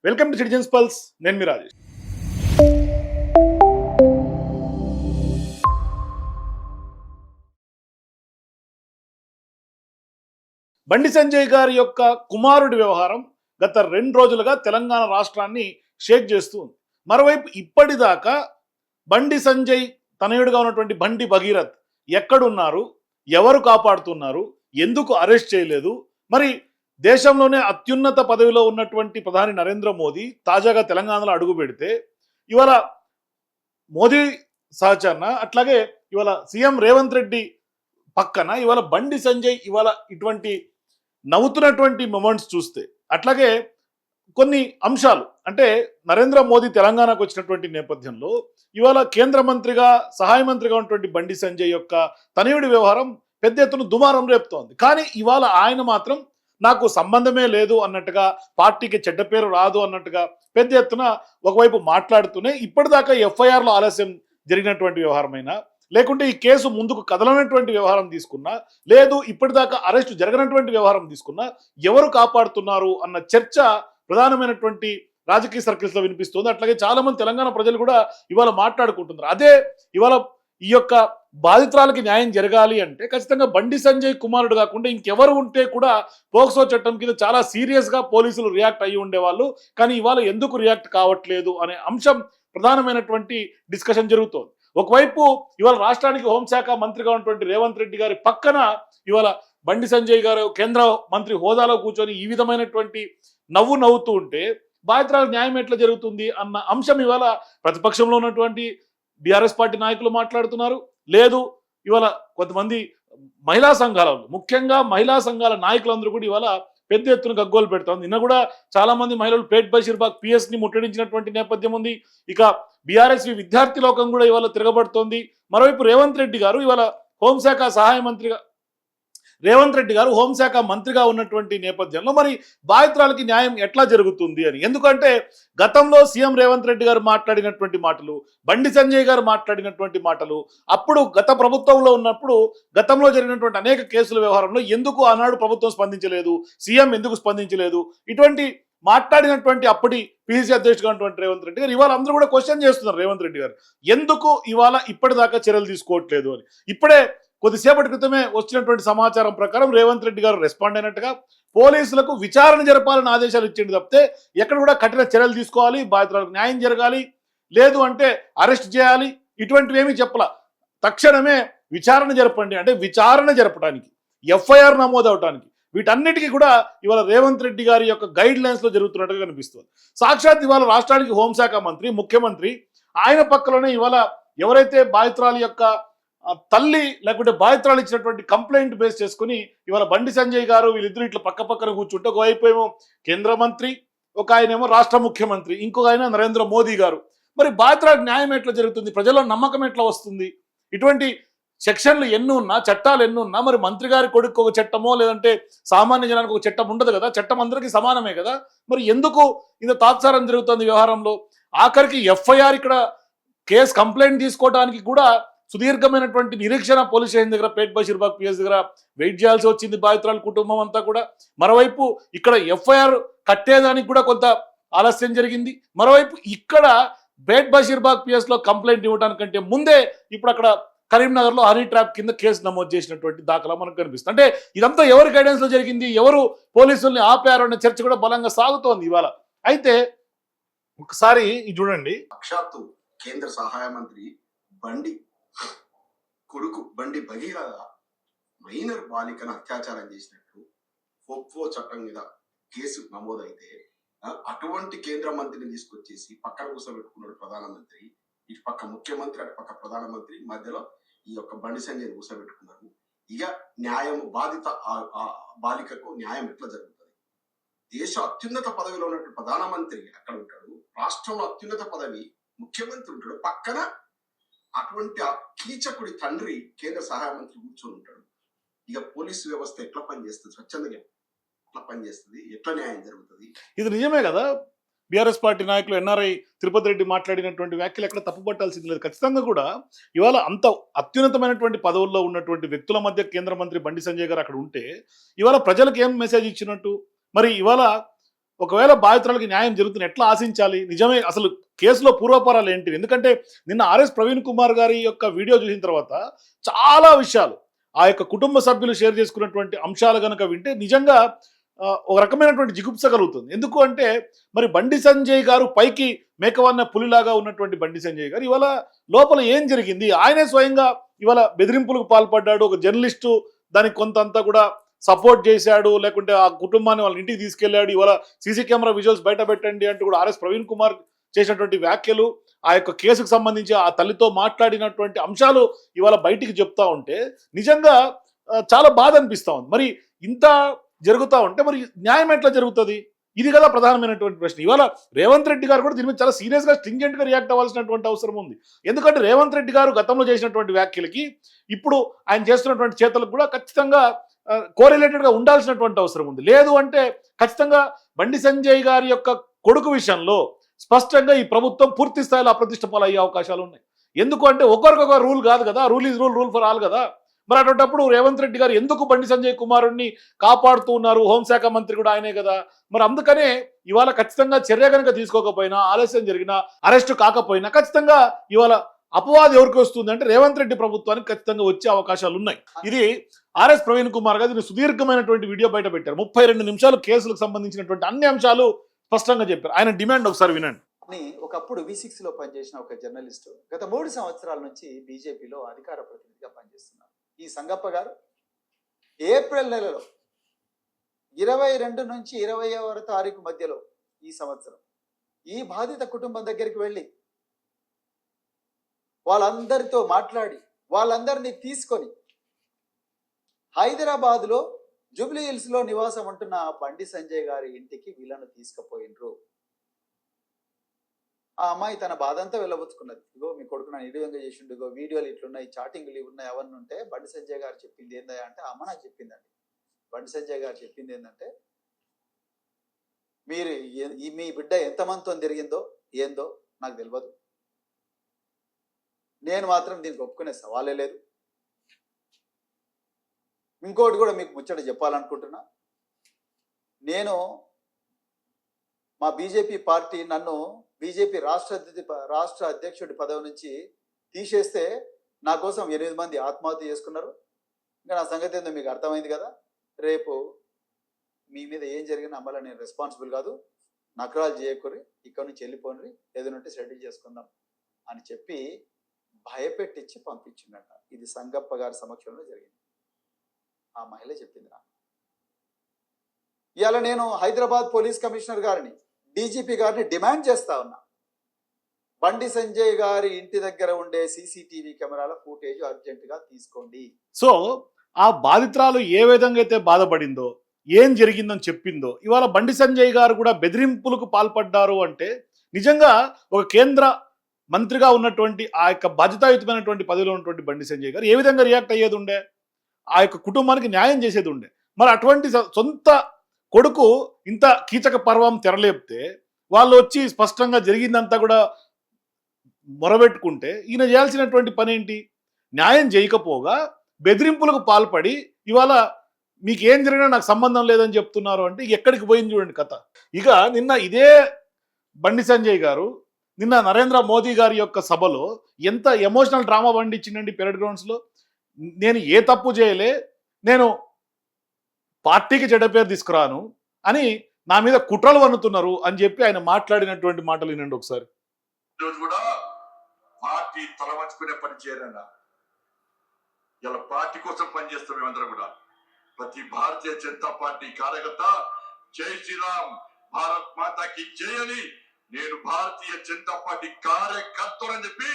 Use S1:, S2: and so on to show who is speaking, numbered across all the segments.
S1: Welcome to citizens pulse. నేను మీ రాజేష్. బండి సంజయ్ గారి యొక్క కుమారుడి వ్యవహారం గత 2 రోజులుగా తెలంగాణ రాష్ట్రాన్ని షేక్ చేస్తూ ఉంది. మరోవైపు ఇప్పటిదాకా బండి సంజయ్ తనయుడిగా ఉన్నటువంటి బండి భగీరథ్ ఎక్కడున్నారు, ఎవరు కాపాడుతున్నారు, ఎందుకు అరెస్ట్ చేయలేదు, మరి దేశంలోనే అత్యున్నత పదవిలో ఉన్నటువంటి ప్రధాని నరేంద్ర మోదీ తాజాగా తెలంగాణలో అడుగు పెడితే ఇవాళ మోదీ సహచరణ, అట్లాగే ఇవాళ సీఎం రేవంత్ రెడ్డి పక్కన ఇవాళ బండి సంజయ్ ఇవాళ ఇటువంటి నవ్వుతున్నటువంటి మొమెంట్స్ చూస్తే, అట్లాగే కొన్ని అంశాలు అంటే నరేంద్ర మోదీ తెలంగాణకు వచ్చినటువంటి నేపథ్యంలో ఇవాళ కేంద్ర మంత్రిగా సహాయ మంత్రిగా ఉన్నటువంటి బండి సంజయ్ యొక్క తనయుడి వ్యవహారం పెద్ద ఎత్తున దుమారం రేపుతోంది. కానీ ఇవాళ ఆయన మాత్రం నాకు సంబంధమే లేదు అన్నట్టుగా, పార్టీకి చెడ్డ పేరు రాదు అన్నట్టుగా పెద్ద ఎత్తున ఒకవైపు మాట్లాడుతూనే ఇప్పటిదాకా ఎఫ్ఐఆర్లో ఆలస్యం జరిగినటువంటి వ్యవహారమైనా, లేకుంటే ఈ కేసు ముందుకు కదలనటువంటి వ్యవహారం తీసుకున్నా, లేదు ఇప్పటిదాకా అరెస్టు జరగనటువంటి వ్యవహారం తీసుకున్నా ఎవరు కాపాడుతున్నారు అన్న చర్చ ప్రధానమైనటువంటి రాజకీయ సర్కిల్స్ లో వినిపిస్తుంది. అట్లాగే చాలా మంది తెలంగాణ ప్రజలు కూడా ఇవాళ మాట్లాడుకుంటున్నారు. అదే ఇవాళ ఈ యొక్క బాధితురాలకి న్యాయం జరగాలి అంటే ఖచ్చితంగా బండి సంజయ్ కుమారుడు కాకుండా ఇంకెవరు ఉంటే కూడా పోక్సో చట్టం కింద చాలా సీరియస్ గా పోలీసులు రియాక్ట్ అయ్యి ఉండేవాళ్ళు. కానీ ఇవాళ ఎందుకు రియాక్ట్ కావట్లేదు అనే అంశం ప్రధానమైనటువంటి డిస్కషన్ జరుగుతోంది. ఒకవైపు ఇవాళ రాష్ట్రానికి హోంశాఖ మంత్రిగా ఉన్నటువంటి రేవంత్ రెడ్డి గారి పక్కన ఇవాళ బండి సంజయ్ గారు కేంద్ర మంత్రి హోదాలో కూర్చొని ఈ విధమైనటువంటి నవ్వుతూ ఉంటే బాధితురాలకు న్యాయం ఎట్లా జరుగుతుంది అన్న అంశం ఇవాళ ప్రతిపక్షంలో ఉన్నటువంటి బీఆర్ఎస్ పార్టీ నాయకులు మాట్లాడుతున్నారు. లేదు ఇవాళ కొంతమంది మహిళా సంఘాలు, ముఖ్యంగా మహిళా సంఘాల నాయకులందరూ కూడా ఇవాళ పెద్ద ఎత్తున గగ్గోలు పెడుతోంది. నిన్న కూడా చాలా మంది మహిళలు పేట్ బషీర్బాగ్ పిఎస్ ని ముట్టడించినటువంటి నేపథ్యం ఉంది. ఇక బీఆర్ఎస్ విద్యార్థి లోకం కూడా ఇవాళ తిరగబడుతోంది. మరోవైపు రేవంత్ రెడ్డి గారు ఇవాళ హోంశాఖ మంత్రిగా ఉన్నటువంటి నేపథ్యంలో మరి బాధితురాలకి న్యాయం ఎట్లా జరుగుతుంది అని, ఎందుకంటే గతంలో సీఎం రేవంత్ రెడ్డి గారు మాట్లాడినటువంటి మాటలు, బండి సంజయ్ గారు మాట్లాడినటువంటి మాటలు, అప్పుడు గత ప్రభుత్వంలో ఉన్నప్పుడు గతంలో జరిగినటువంటి అనేక కేసుల వ్యవహారంలో ఎందుకు ఆనాడు ప్రభుత్వం స్పందించలేదు, సీఎం ఎందుకు స్పందించలేదు, ఇటువంటి మాట్లాడినటువంటి అప్పటి పిసిసి అధ్యక్షుడు ఉన్నటువంటి రేవంత్ రెడ్డి గారు ఇవాళ అందరూ కూడా క్వశ్చన్ చేస్తున్నారు రేవంత్ రెడ్డి గారు ఎందుకు ఇవాళ ఇప్పటిదాకా చర్యలు తీసుకోవట్లేదు అని. ఇప్పుడే కొద్దిసేపటి క్రితమే వచ్చినటువంటి సమాచారం ప్రకారం రేవంత్ రెడ్డి గారు రెస్పాండ్ అయినట్టుగా పోలీసులకు విచారణ జరపాలని ఆదేశాలు ఇచ్చింది తప్పితే ఎక్కడ కూడా కఠిన చర్యలు తీసుకోవాలి, బాధితులకు న్యాయం జరగాలి, లేదు అంటే అరెస్ట్ చేయాలి, ఇటువంటివి ఏమీ చెప్పలా. తక్షణమే విచారణ జరపండి అంటే విచారణ జరపడానికి, ఎఫ్ఐఆర్ నమోదు అవడానికి, వీటన్నిటికీ కూడా ఇవాళ రేవంత్ రెడ్డి గారి యొక్క గైడ్ లైన్స్ లో జరుగుతున్నట్టుగా కనిపిస్తుంది. సాక్షాత్ ఇవాళ రాష్ట్రానికి హోంశాఖ మంత్రి, ముఖ్యమంత్రి ఆయన పక్కలోనే ఇవాళ ఎవరైతే బాధితురాలి యొక్క తల్లి లేకుంటే బాధితురాలు ఇచ్చినటువంటి కంప్లైంట్ బేస్ చేసుకుని ఇవాళ బండి సంజయ్ గారు వీళ్ళిద్దరు ఇట్లా పక్క పక్కన కూర్చుంటే ఒకవైపు ఏమో కేంద్ర మంత్రి, ఒక ఆయనేమో రాష్ట్ర ముఖ్యమంత్రి, ఇంకొక ఆయన నరేంద్ర మోదీ గారు. మరి బాధితురాలకు న్యాయం ఎట్లా జరుగుతుంది, ప్రజల్లో నమ్మకం ఎట్లా వస్తుంది? ఇటువంటి సెక్షన్లు ఎన్ని ఉన్నా, చట్టాలు ఎన్ని ఉన్నా, మరి మంత్రి గారి కొడుకు ఒక చట్టమో లేదంటే సామాన్య జనానికి ఒక చట్టం ఉండదు కదా, చట్టం అందరికీ సమానమే కదా. మరి ఎందుకు ఇంత తాత్సారం జరుగుతుంది వ్యవహారంలో? ఆఖరికి ఎఫ్ఐఆర్ ఇక్కడ కేసు కంప్లైంట్ తీసుకోవడానికి కూడా సుదీర్ఘమైనటువంటి నిరీక్షణ పోలీస్ స్టేషన్ దగ్గర, పేట్ బషీర్బాగ్ పిఎస్ దగ్గర వెయిట్ చేయాల్సి వచ్చింది బాధితురాల కుటుంబం అంతా కూడా. మరోవైపు ఇక్కడ ఎఫ్ఐఆర్ కట్టేదానికి కూడా కొంత ఆలస్యం జరిగింది. మరోవైపు ఇక్కడ పేట్ బషీర్బాగ్ పిఎస్ లో కంప్లైంట్ ఇవ్వడానికంటే ముందే ఇప్పుడు అక్కడ కరీంనగర్ లో హనీ ట్రాప్ కింద కేసు నమోదు చేసినటువంటి దాఖలా మనకు కనిపిస్తుంది. అంటే ఇదంతా ఎవరి గైడెన్స్ లో జరిగింది, ఎవరు పోలీసుల్ని ఆపారు అనే చర్చ కూడా బలంగా సాగుతోంది ఇవాళ. అయితే ఒకసారి ఇది చూడండి.
S2: సాక్షాత్తు కేంద్ర సహాయ మంత్రి బండి కొడుకు బండి భగీరథ మైనర్ బాలికను అత్యాచారం చేసినట్టు ఫోక్సో చట్టం మీద కేసు నమోదైతే అటువంటి కేంద్ర మంత్రిని తీసుకొచ్చేసి పక్కన కూర్చోబెట్టుకున్నాడు ప్రధానమంత్రి. ఇటు పక్క ముఖ్యమంత్రి, అటు పక్క ప్రధానమంత్రి, మధ్యలో ఈ యొక్క బండి సంజయ్ కూర్చోబెట్టుకున్నారు. ఇక న్యాయం బాధిత బాలికకు న్యాయం ఎట్లా జరుగుతుంది? దేశ అత్యున్నత పదవిలో ఉన్నటువంటి ప్రధానమంత్రి అక్కడ ఉంటాడు, రాష్ట్రంలో అత్యున్నత పదవి ముఖ్యమంత్రి ఉంటాడు, పక్కన అటువంటి ఆ కీచకుడి తండ్రి కేంద్ర సహాయ మంత్రి కూర్చొని ఉంటాడు. ఇక పోలీసు వ్యవస్థ ఎట్లా పనిచేస్తుంది, స్వచ్ఛందంగా ఎట్లా పనిచేస్తుంది, ఎట్లా న్యాయం జరుగుతుంది?
S1: ఇది నిజమే కదా. బీఆర్ఎస్ పార్టీ నాయకులు ఎన్ఆర్ఐ తిరుపతి రెడ్డి మాట్లాడినటువంటి వ్యాఖ్యలు ఎక్కడ తప్పుపట్టాల్సింది లేదు. ఖచ్చితంగా కూడా ఇవాళ అంత అత్యున్నతమైనటువంటి పదవుల్లో ఉన్నటువంటి వ్యక్తుల మధ్య కేంద్ర మంత్రి బండి సంజయ్ గారు అక్కడ ఉంటే ఇవాళ ప్రజలకు ఏం మెసేజ్ ఇచ్చినట్టు? మరి ఇవాళ ఒకవేళ బాధితురాలకి న్యాయం జరుగుతుంది ఎట్లా ఆశించాలి? నిజమే అసలు కేసులో పూర్వపరాలు ఏంటి? ఎందుకంటే నిన్న ఆర్ఎస్ ప్రవీణ్ కుమార్ గారి యొక్క వీడియో చూసిన తర్వాత చాలా విషయాలు ఆ యొక్క కుటుంబ సభ్యులు షేర్ చేసుకున్నటువంటి అంశాలు గనక వింటే నిజంగా ఒక రకమైనటువంటి జిగుప్స కలుగుతుంది. ఎందుకు అంటే మరి బండి సంజయ్ గారు పైకి మేకవన్న పులిలాగా ఉన్నటువంటి బండి సంజయ్ గారు ఇవాళ లోపల ఏం జరిగింది? ఆయనే స్వయంగా ఇవాళ బెదిరింపులకు పాల్పడ్డాడు. ఒక జర్నలిస్టు దానికి కొంతంతా కూడా సపోర్ట్ చేశాడు, లేకుంటే ఆ కుటుంబాన్ని వాళ్ళ ఇంటికి తీసుకెళ్లాడు. ఇవాళ సీసీ కెమెరా విజువల్స్ బయట పెట్టండి అంటూ కూడా ఆర్ఎస్ ప్రవీణ్ కుమార్ చేసినటువంటి వ్యాఖ్యలు, ఆ యొక్క కేసుకు సంబంధించి ఆ తల్లితో మాట్లాడినటువంటి అంశాలు ఇవాళ బయటికి చెప్తా ఉంటే నిజంగా చాలా బాధ అనిపిస్తా ఉంది. మరి ఇంత జరుగుతూ ఉంటే మరి న్యాయం ఎట్లా జరుగుతుంది? ఇది కదా ప్రధానమైనటువంటి ప్రశ్న. ఇవాళ రేవంత్ రెడ్డి గారు కూడా దీని మీద చాలా సీరియస్గా స్ట్రింజెంట్గా రియాక్ట్ అవ్వాల్సినటువంటి అవసరం ఉంది. ఎందుకంటే రేవంత్ రెడ్డి గారు గతంలో చేసినటువంటి వ్యాఖ్యలకి ఇప్పుడు ఆయన చేస్తున్నటువంటి చేతలకు కూడా ఖచ్చితంగా కోరిలేటెడ్గా ఉండాల్సినటువంటి అవసరం ఉంది. లేదు అంటే ఖచ్చితంగా బండి సంజయ్ గారి యొక్క కొడుకు విషయంలో స్పష్టంగా ఈ ప్రభుత్వం పూర్తి స్థాయిలో అప్రతిష్ట పాలయ్యే అవకాశాలు ఉన్నాయి. ఎందుకు అంటే ఒకరికొక రూల్ కాదు కదా, rule is rule, rule for all కదా. మరి అటువంటిప్పుడు రేవంత్ రెడ్డి గారు ఎందుకు బండి సంజయ్ కుమారుడిని కాపాడుతూ ఉన్నారు? హోంశాఖ మంత్రి కూడా ఆయనే కదా. మరి అందుకనే ఇవాళ ఖచ్చితంగా చర్య కనుక తీసుకోకపోయినా, ఆలస్యం జరిగినా, అరెస్ట్ కాకపోయినా ఖచ్చితంగా ఇవాళ అపవాదం ఎవరికి వస్తుంది అంటే రేవంత్ రెడ్డి ప్రభుత్వానికి ఖచ్చితంగా వచ్చే అవకాశాలు ఉన్నాయి. ఇది ఆర్ఎస్ ప్రవీణ్ కుమార్ గారు దీన్ని సుదీర్ఘమైనటువంటి వీడియో బయట పెట్టారు. 32 నిమిషాలు కేసులకు సంబంధించినటువంటి అన్ని అంశాలు స్పష్టంగా చెప్పారు. ఆయన డిమాండ్ ఒకసారి వినండి.
S3: ఒకప్పుడు V6 లో పనిచేసిన ఒక జర్నలిస్టు గత 3 సంవత్సరాల నుంచి బీజేపీలో అధికార ప్రతినిధిగా పనిచేస్తున్నారు. ఈ సంగప్ప గారు ఏప్రిల్ నెలలో 22 నుంచి 20వ తారీఖు మధ్యలో ఈ సంవత్సరం ఈ బాధిత కుటుంబం దగ్గరికి వెళ్ళి వాళ్ళందరితో మాట్లాడి వాళ్ళందరినీ తీసుకొని హైదరాబాద్లో జూబ్లీ హిల్స్ లో నివాసం ఉంటున్న బండి సంజయ్ గారి ఇంటికి వీళ్ళను తీసుకుపోయినరు. ఆ అమ్మాయి తన బాధంతా వెళ్ళబుచ్చుకున్నది. ఇగో మీ కొడుకు నన్ను ఈ విధంగా చేసిండు, ఇగో వీడియోలు ఇట్లున్నాయి, చాటింగ్లు ఇవి ఉన్నాయి, అవన్నీ ఉంటే బండి సంజయ్ గారు చెప్పింది ఏందా అంటే అమ్మ నాకు చెప్పిందండి. బండి సంజయ్ గారు చెప్పింది ఏంటంటే మీరు మీ బిడ్డ ఎంతమందితో తిరిగిందో ఏందో నాకు తెలియదు, నేను మాత్రం దీనికి ఒప్పుకునే సవాలే లేదు. ఇంకోటి కూడా మీకు ముచ్చట చెప్పాలనుకుంటున్నా, నేను మా బీజేపీ పార్టీ నన్ను బీజేపీ రాష్ట్ర అధ్యక్షుడి పదవి నుంచి తీసేస్తే నా కోసం 8 మంది ఆత్మహత్య చేసుకున్నారు. ఇంకా నా సంగతి ఏందో మీకు అర్థమైంది కదా. రేపు మీ మీద ఏం జరిగినా అమ్మలా నేను రెస్పాన్సిబుల్ కాదు, నకరాలు చేయకూరి, ఇక్కడ నుంచి వెళ్ళిపోండి, ఏదైనా సెటిల్ చేసుకుందాం అని చెప్పి భయపెట్టించి పంపించిందట. ఇది సంగప్ప గారి సమక్షంలో జరిగింది. ఆ మహిళ చెప్పింది నాకు. ఇవాళ నేను హైదరాబాద్ పోలీస్ కమిషనర్ గారిని, డీజీపీ గారిని డిమాండ్ చేస్తా ఉన్నా, బండి సంజయ్ గారి ఇంటి దగ్గర ఉండే సీసీటీవీ కెమెరాల ఫుటేజ్ అర్జెంటుగా తీసుకోండి.
S1: సో ఆ బాధితురాలు ఏ విధంగా అయితే బాధపడిందో, ఏం జరిగిందని చెప్పిందో, ఇవాళ బండి సంజయ్ గారు కూడా బెదిరింపులకు పాల్పడ్డారు అంటే నిజంగా ఒక కేంద్ర మంత్రిగా ఉన్నటువంటి ఆ యొక్క బాధ్యతాయుతమైనటువంటి పదవిలో ఉన్నటువంటి బండి సంజయ్ గారు ఏ విధంగా రియాక్ట్ అయ్యేది ఉండే, ఆ యొక్క కుటుంబానికి న్యాయం చేసేది ఉండే. మరి అటువంటి సొంత కొడుకు ఇంత కీచక పర్వం తెరలేపితే వాళ్ళు వచ్చి స్పష్టంగా జరిగిందంతా కూడా మొరబెట్టుకుంటే ఈయన చేయాల్సినటువంటి పని ఏంటి? న్యాయం చేయకపోగా బెదిరింపులకు పాల్పడి ఇవాళ మీకు ఏం జరిగినా నాకు సంబంధం లేదని చెప్తున్నారు అంటే ఎక్కడికి పోయింది చూడండి కథ. ఇక నిన్న ఇదే బండి సంజయ్ గారు నిన్న నరేంద్ర మోదీ గారి యొక్క సభలో ఎంత ఎమోషనల్ డ్రామా పండించిందండి పెరేడ్ గ్రౌండ్స్లో. నేను ఏ తప్పు చేయలే, నేను పార్టీకి చెడ్డ పేరు తీసుకురాను అని నా మీద కుట్రలు వన్నుతున్నారు అని చెప్పి ఆయన మాట్లాడినటువంటి మాటలు వినండి ఒకసారి.
S4: ఈరోజు కూడా పార్టీ తలవంచుకునే పని చేయరన్నా, ఇలా పార్టీ కోసం పనిచేస్తాం మేమందరం కూడా. ప్రతి భారతీయ జనతా పార్టీ కార్యకర్త జై శ్రీరామ్, భారత్ మాతాకి జై అని, నేను భారతీయ జనతా పార్టీ కార్యకర్తలని చెప్పి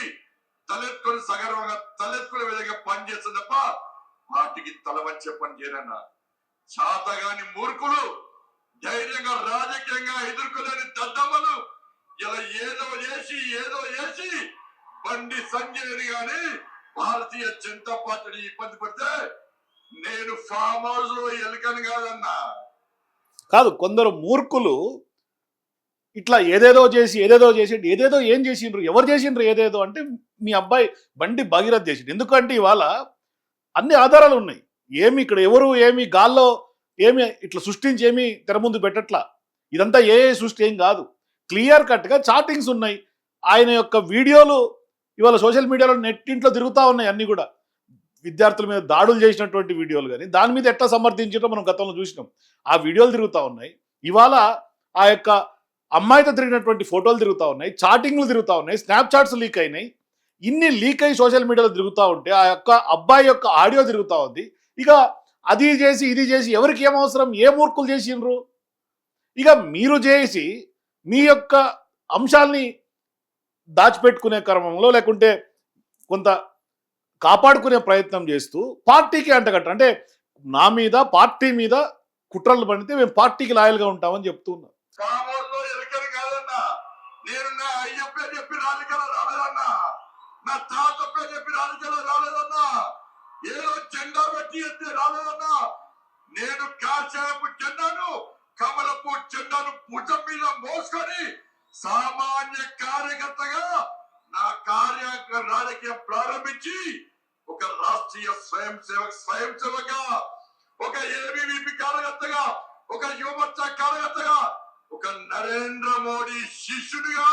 S4: తలెత్తుకొని సగర్వంగా తలెత్తుకునే విధంగా పనిచేస్తుంది తప్ప పార్టీకి తల వంచే పని చేయరన్నా. చాతగాని మూర్ఖులు, ధైర్యంగా రాజకీయంగా ఎదుర్కోలేని దద్దమ్మలు ఇలా ఏదో చేసి బండి సంజయ్ గాని భారతీయ జనతా పార్టీని ఇబ్బంది పడితే నేను ఫామ్ హౌస్ లో ఎలుకను కాదన్నా.
S1: కాదు, కొందరు మూర్ఖులు ఇట్లా ఏదేదో చేసి ఏదేదో ఏం చేసిండ్రు, ఎవరు చేసిండ్రు ఏదేదో అంటే మీ అబ్బాయి బండి భగీరథ్ చేసిండు. ఎందుకంటే ఇవాళ అన్ని ఆధారాలు ఉన్నాయి. ఏమి ఇక్కడ ఎవరు ఏమి గాల్లో ఏమి ఇట్లా సృష్టించి ఏమి తెర ముందు పెట్టట్లా. ఇదంతా ఏ సృష్టి ఏం కాదు. క్లియర్ కట్గా చాటింగ్స్ ఉన్నాయి. ఆయన యొక్క వీడియోలు ఇవాళ సోషల్ మీడియాలో నెట్టింట్లో తిరుగుతూ ఉన్నాయి. అన్నీ కూడా విద్యార్థుల మీద దాడులు చేసినటువంటి వీడియోలు కానీ దాని మీద ఎట్లా సమర్థించడం మనం గతంలో చూసినాం. ఆ వీడియోలు తిరుగుతూ ఉన్నాయి. ఇవాళ ఆ యొక్క అమ్మాయితో తిరిగినటువంటి ఫోటోలు తిరుగుతూ ఉన్నాయి, చాటింగ్లు తిరుగుతూ ఉన్నాయి, స్నాప్చాట్స్ లీక్ అయినాయి. ఇన్ని లీక్ అయ్యి సోషల్ మీడియాలో తిరుగుతూ ఉంటే ఆ యొక్క అబ్బాయి యొక్క ఆడియో తిరుగుతూ ఉంది. ఇక అది చేసి ఇది చేసి ఎవరికి ఏం అవసరం, ఏ మూర్ఖులు చేసిండ్రు? ఇక మీరు చేసి మీ యొక్క అంశాల్ని దాచిపెట్టుకునే క్రమంలో లేకుంటే కొంత కాపాడుకునే ప్రయత్నం చేస్తూ పార్టీకి అంటగట్ట అంటే నా మీద పార్టీ మీద కుట్రలు పడితే మేము పార్టీకి లాయల్గా ఉంటామని చెప్తున్నా.
S4: కామోల్లో ఎరకని కాదన్నా, నేను నా అయ్య పేరు చెప్పి రాజకీయాలు రాలేదన్నా, నా తాత పేరు చెప్పి రాజకీయాలు రాలేదన్నా, ఏదో జెండా పెట్టి ఎత్తే రాలేదన్నా. నేను కాషాయపు జెండాను కమలపు జెండాను భుజం మీద మోసుకొని సామాన్య కార్యకర్తగా నా రాజకీయం ప్రారంభించి ఒక రాష్ట్రీయ స్వయం సేవగా ఒక ఏబీవీపీ కార్యకర్తగా ఒక యువమోర్చా కార్యకర్తగా ఒక నరేంద్ర మోడీ శిష్యుడిగా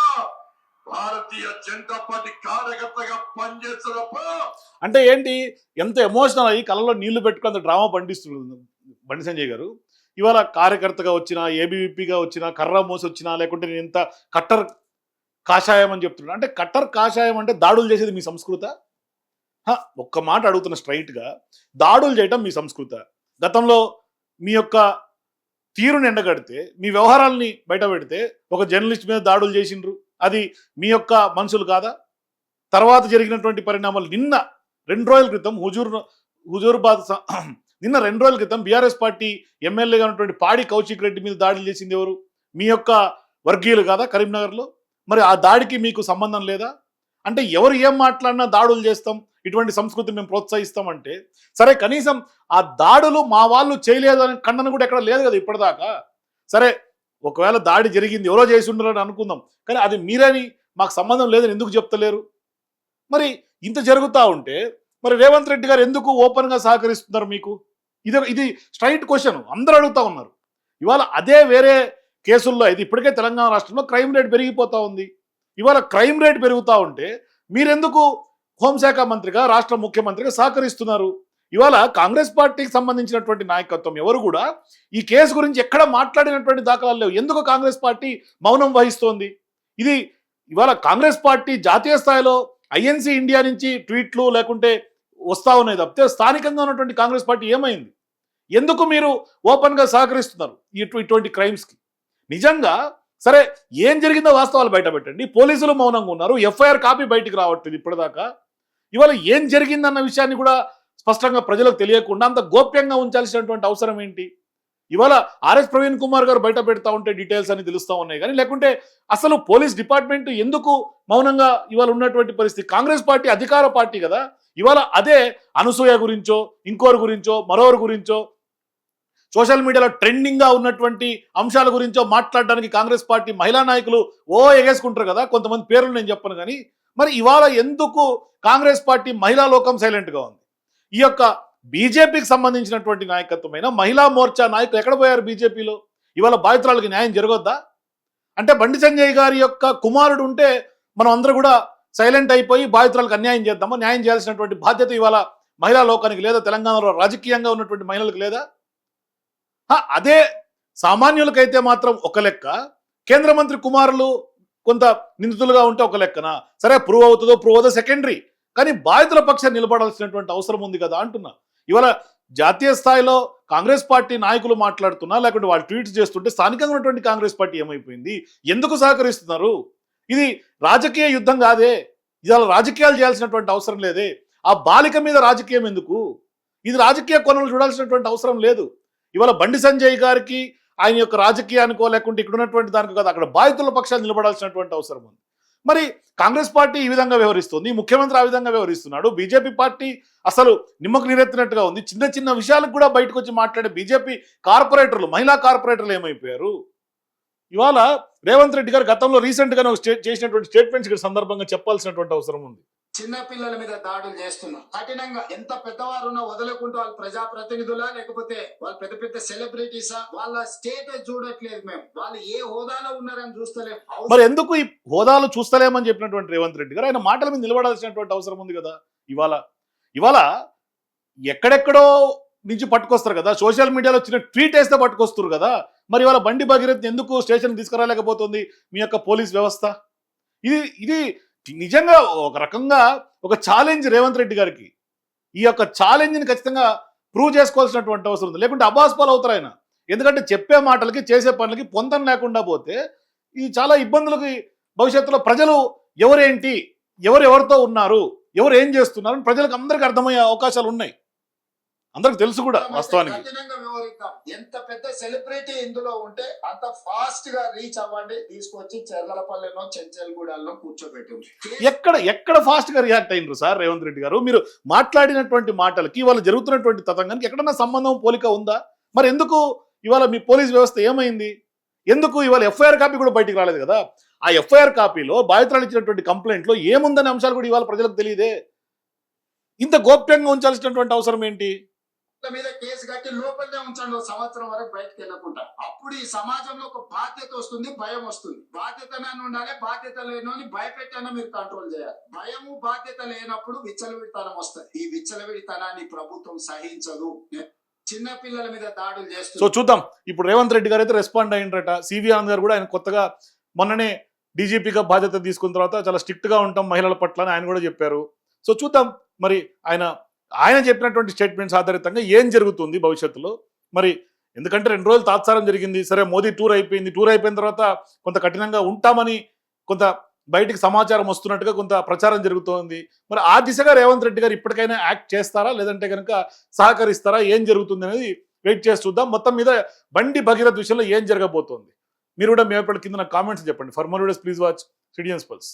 S4: భారతీయ జనతా పార్టీ కార్యకర్తగా పనిచేస్తున్నప్ప
S1: అంటే ఏంటి ఎంత ఎమోషనల్ అయ్యి కళ్ళలో నీళ్లు పెట్టుకుని డ్రామా పండిస్తున్నారు బండి సంజయ్ గారు. ఇవాళ కార్యకర్తగా వచ్చినా ఏబీవీపీగా వచ్చినా కర్ర మోసి వచ్చినా లేకుంటే నేను ఇంత కట్టర్ కాషాయం అని చెప్తున్నా. అంటే కట్టర్ కాషాయం అంటే దాడులు చేసేది మీ సంస్కృత? ఒక్క మాట అడుగుతున్న స్ట్రైట్గా, దాడులు చేయటం మీ సంస్కృత? గతంలో మీ యొక్క తీరుని ఎండగడితే మీ వ్యవహారాలని బయట పెడితే ఒక జర్నలిస్ట్ మీద దాడులు చేసిండ్రు, అది మీ యొక్క మనుషులు కాదా? తర్వాత జరిగినటువంటి పరిణామాలు నిన్న 2 రోజుల క్రితం హుజూర్బాద్ నిన్న 2 రోజుల క్రితం బీఆర్ఎస్ పార్టీ ఎమ్మెల్యేగా ఉన్నటువంటి పాడి కౌశిక్ రెడ్డి మీద దాడులు చేసింది ఎవరు? మీ యొక్క వర్గీయులు కాదా కరీంనగర్లో? మరి ఆ దాడికి మీకు సంబంధం లేదా? అంటే ఎవరు ఏం మాట్లాడినా దాడులు చేస్తాం, ఇటువంటి సంస్కృతి మేము ప్రోత్సహిస్తామంటే సరే, కనీసం ఆ దాడులు మా వాళ్ళు చేయలేదు అని ఖండన కూడా ఎక్కడ లేదు కదా ఇప్పటిదాకా. సరే, ఒకవేళ దాడి జరిగింది ఎవరో చేసి ఉండరని అనుకుందాం, కానీ అది మీరని మాకు సంబంధం లేదని ఎందుకు చెప్తలేరు? మరి ఇంత జరుగుతూ ఉంటే మరి రేవంత్ రెడ్డి గారు ఎందుకు ఓపెన్గా సహకరిస్తున్నారు మీకు? ఇది స్ట్రైట్ క్వశ్చన్ అందరూ అడుగుతూ ఉన్నారు. ఇవాళ అదే వేరే కేసుల్లో అయితే ఇప్పటికే తెలంగాణ రాష్ట్రంలో క్రైమ్ రేట్ పెరిగిపోతూ ఉంది. ఇవాళ క్రైమ్ రేట్ పెరుగుతూ ఉంటే మీరెందుకు హోంశాఖ మంత్రిగా రాష్ట్ర ముఖ్యమంత్రిగా సహకరిస్తున్నారు? ఇవాళ కాంగ్రెస్ పార్టీకి సంబంధించినటువంటి నాయకత్వం ఎవరు కూడా ఈ కేసు గురించి ఎక్కడ మాట్లాడినటువంటి దాఖలాలు లేవు. ఎందుకు కాంగ్రెస్ పార్టీ మౌనం వహిస్తోంది? ఇది ఇవాళ కాంగ్రెస్ పార్టీ జాతీయ స్థాయిలో ఐఎన్సీ ఇండియా నుంచి ట్వీట్లు లేకుంటే వస్తా ఉన్నాయి తప్పితే స్థానికంగా ఉన్నటువంటి కాంగ్రెస్ పార్టీ ఏమైంది? ఎందుకు మీరు ఓపెన్గా సహకరిస్తున్నారు ఇటువంటి క్రైమ్స్కి? నిజంగా సరే, ఏం జరిగిందో వాస్తవాలు బయట పెట్టండి. పోలీసులు మౌనంగా ఉన్నారు, ఎఫ్ఐఆర్ కాపీ బయటికి రావట్లేదు ఇప్పటిదాకా. ఇవాళ ఏం జరిగిందన్న విషయాన్ని కూడా స్పష్టంగా ప్రజలకు తెలియకుండా అంత గోప్యంగా ఉంచాల్సినటువంటి అవసరం ఏంటి? ఇవాళ ఆర్ఎస్ ప్రవీణ్ కుమార్ గారు బయట పెడతా ఉంటే డీటెయిల్స్ అని తెలుస్తూ ఉన్నాయి, కానీ లేకుంటే అసలు పోలీస్ డిపార్ట్మెంట్ ఎందుకు మౌనంగా ఇవాళ ఉన్నటువంటి పరిస్థితి? కాంగ్రెస్ పార్టీ అధికార పార్టీ కదా. ఇవాళ అదే అనసూయ గురించో ఇంకోరి గురించో మరోరి గురించో సోషల్ మీడియాలో ట్రెండింగ్గా ఉన్నటువంటి అంశాల గురించో మాట్లాడడానికి కాంగ్రెస్ పార్టీ మహిళా నాయకులు ఎగేసుకుంటారు కదా. కొంతమంది పేర్లు నేను చెప్పను, కానీ మరి ఇవాళ ఎందుకు కాంగ్రెస్ పార్టీ మహిళా లోకం సైలెంట్గా ఉంది? ఈ యొక్క బీజేపీకి సంబంధించినటువంటి నాయకత్వమైన మహిళా మోర్చా నాయకులు ఎక్కడ పోయారు బీజేపీలో? ఇవాళ బాధితురాలకి న్యాయం జరగొద్దా? అంటే బండి సంజయ్ గారి యొక్క కుమారుడు ఉంటే మనం అందరూ కూడా సైలెంట్ అయిపోయి బాధితురాలకు అన్యాయం చేద్దామా? న్యాయం చేయాల్సినటువంటి బాధ్యత ఇవాళ మహిళా లోకానికి లేదా? తెలంగాణలో రాజకీయంగా ఉన్నటువంటి మహిళలకు లేదా? అదే సామాన్యులకైతే మాత్రం ఒక లెక్క, కేంద్ర మంత్రి కుమారులు కొంత నిందితులుగా ఉంటే ఒక లెక్కన. సరే, ప్రూవ్ అవుతుందో సెకండరీ, కానీ బాధితుల పక్షాన్ని నిలబడాల్సినటువంటి అవసరం ఉంది కదా అంటున్నా. ఇవాళ జాతీయ స్థాయిలో కాంగ్రెస్ పార్టీ నాయకులు మాట్లాడుతున్నా లేకుంటే వాళ్ళు ట్వీట్స్ చేస్తుంటే స్థానికంగా ఉన్నటువంటి కాంగ్రెస్ పార్టీ ఏమైపోయింది? ఎందుకు సహకరిస్తున్నారు? ఇది రాజకీయ యుద్ధం కాదే. ఇవాళ రాజకీయాలు చేయాల్సినటువంటి అవసరం లేదే. ఆ బాలిక మీద రాజకీయం ఎందుకు? ఇది రాజకీయ కోణంలో చూడాల్సినటువంటి అవసరం లేదు. ఇవాళ బండి సంజయ్ గారికి ఆయన యొక్క రాజకీయానికో లేకుంటే ఇక్కడ ఉన్నటువంటి దానికో కాదు, అక్కడ బాధితుల పక్షాలు నిలబడాల్సినటువంటి అవసరం ఉంది. మరి కాంగ్రెస్ పార్టీ ఈ విధంగా వ్యవహరిస్తుంది, ముఖ్యమంత్రి ఆ విధంగా వ్యవహరిస్తున్నాడు, బీజేపీ పార్టీ అసలు నిమ్మకు నీరెత్తినట్టుగా ఉంది. చిన్న చిన్న విషయాలకు కూడా బయటకు వచ్చి మాట్లాడే బీజేపీ కార్పొరేటర్లు, మహిళా కార్పొరేటర్లు ఏమైపోయారు? ఇవాళ రేవంత్ రెడ్డి గారు గతంలో రీసెంట్గానే చేసినటువంటి స్టేట్మెంట్స్ సందర్భంగా చెప్పాల్సినటువంటి అవసరం ఉంది.
S5: చిన్న పిల్లల మీద దాడులు చేస్తున్నారు. కఠినంగా ఎంత పెద్దవారు ఉన్నా వదలకుంటూ వాళ్ళు ప్రజాప్రతినిధులా లేకపోతే వాళ్ళు పెద్ద పెద్ద సెలబ్రిటీసా, వాళ్ళ స్టేటస్ చూడట్లేదు. మేము వాళ్ళు ఏ హోదాలో ఉన్నారని చూస్తలేము.
S1: మరి ఎందుకు ఈ హోదాలు చూస్తలేమని చెప్పినటువంటి రేవంత్ రెడ్డి గారు ఆయన మాటల మీద నిలబడాల్సినటువంటి అవసరం ఉంది కదా. ఇవాళ ఎక్కడెక్కడో నుంచి పట్టుకొస్తారు కదా, సోషల్ మీడియాలో వచ్చిన ట్వీట్ వేస్తే పట్టుకొస్తారు కదా. మరి ఇవాళ బండి భగీరథ్ ఎందుకు స్టేషన్ తీసుకురాలేకపోతుంది మీ యొక్క పోలీస్ వ్యవస్థ? ఇది నిజంగా ఒక రకంగా ఒక ఛాలెంజ్ రేవంత్ రెడ్డి గారికి. ఈ యొక్క ఛాలెంజ్ని ఖచ్చితంగా ప్రూవ్ చేసుకోవాల్సినటువంటి అవసరం ఉంది, లేకుంటే అబాస్పాలు అవుతారు ఆయన. ఎందుకంటే చెప్పే మాటలకి చేసే పనులకి పొందన లేకుండా పోతే ఇది చాలా ఇబ్బందులకి భవిష్యత్తులో ప్రజలు ఎవరేంటి, ఎవరితో ఉన్నారు, ఎవరు ఏం చేస్తున్నారు అని ప్రజలకు అందరికీ అర్థమయ్యే అవకాశాలు ఉన్నాయి. అందరికి తెలుసు కూడా వాస్తవానికి.
S5: కఠినంగా వివరిద్దాం. ఎంత పెద్ద సెలబ్రిటీ ఇందులో ఉంటే అంత ఫాస్ట్ గా రీచ్ అవ్వండి, తీసుకొచ్చి చెర్లపల్లెనో చెంచల్గూడలో కూర్చోబెట్టింది.
S1: ఎక్కడ ఫాస్ట్ గా రియాక్ట్ అయినరు సార్ రేవంత్ రెడ్డి గారు? మీరు మాట్లాడినటువంటి మాటలకి ఇవాళ జరుగుతున్నటువంటి తతంగానికి ఎక్కడన్నా సంబంధం పోలిక ఉందా? మరి ఎందుకు ఇవాళ మీ పోలీస్ వ్యవస్థ ఏమైంది? ఎందుకు ఇవాళ ఎఫ్ఐఆర్ కాపీ కూడా బయటికి రాలేదు కదా? ఆ ఎఫ్ఐఆర్ కాపీలో బాధితురాలు ఇచ్చినటువంటి కంప్లైంట్ లో ఏముందనే అంశాలు కూడా ఇవాళ ప్రజలకు తెలియదే. ఇంత గోప్యంగా ఉంచాల్సినటువంటి అవసరం ఏంటి?
S5: మీద కేసు కట్టి లోపలనే ఉంచండి, సంవత్సరం వరకు బయటకు వెళ్ళకుండా. అప్పుడు ఈ సమాజంలో ఒక బాధ్యత వస్తుంది, భయం వస్తుంది. బాధ్యతనే ఉండాలి, బాధ్యత లేని భయపెట్టైనా మీరు కంట్రోల్ చేయాలి. భయము బాధ్యత లేనప్పుడు విచ్చలవిడితనం వస్తుంది. ఈ విచ్చలవిడితనాన్ని ప్రభుత్వం సహించదు. చిన్న పిల్లల మీద దాడులు చేస్తుంది.
S1: సో చూద్దాం. ఇప్పుడు రేవంత్ రెడ్డి గారు అయితే రెస్పాండ్ అయ్యిండ్రట. సివి ఆనంద్ గారు కూడా ఆయన కొత్తగా మొన్ననే డీజీపీగా బాధ్యత తీసుకున్న తర్వాత చాలా స్ట్రిక్ట్ గా ఉంటాం మహిళల పట్ల అని ఆయన కూడా చెప్పారు. సో చూద్దాం మరి ఆయన చెప్పినటువంటి స్టేట్మెంట్స్ ఆధారితంగా ఏం జరుగుతుంది భవిష్యత్తులో. మరి ఎందుకంటే 2 రోజులు తాత్సారం జరిగింది, సరే మోదీ టూర్ అయిపోయింది. టూర్ అయిపోయిన తర్వాత కొంత కఠినంగా ఉంటామని కొంత బయటికి సమాచారం వస్తున్నట్టుగా కొంత ప్రచారం జరుగుతోంది. మరి ఆ దిశగా రేవంత్ రెడ్డి గారు ఇప్పటికైనా యాక్ట్ చేస్తారా, లేదంటే కనుక సహకరిస్తారా, ఏం జరుగుతుంది అనేది వెయిట్ చేసి చూద్దాం. మొత్తం మీద బండి భగీరథ్ విషయంలో ఏం జరగబోతోంది మీరు కూడా మీ కింద నాకు కామెంట్స్ చెప్పండి. For more videos please watch citizens pulse.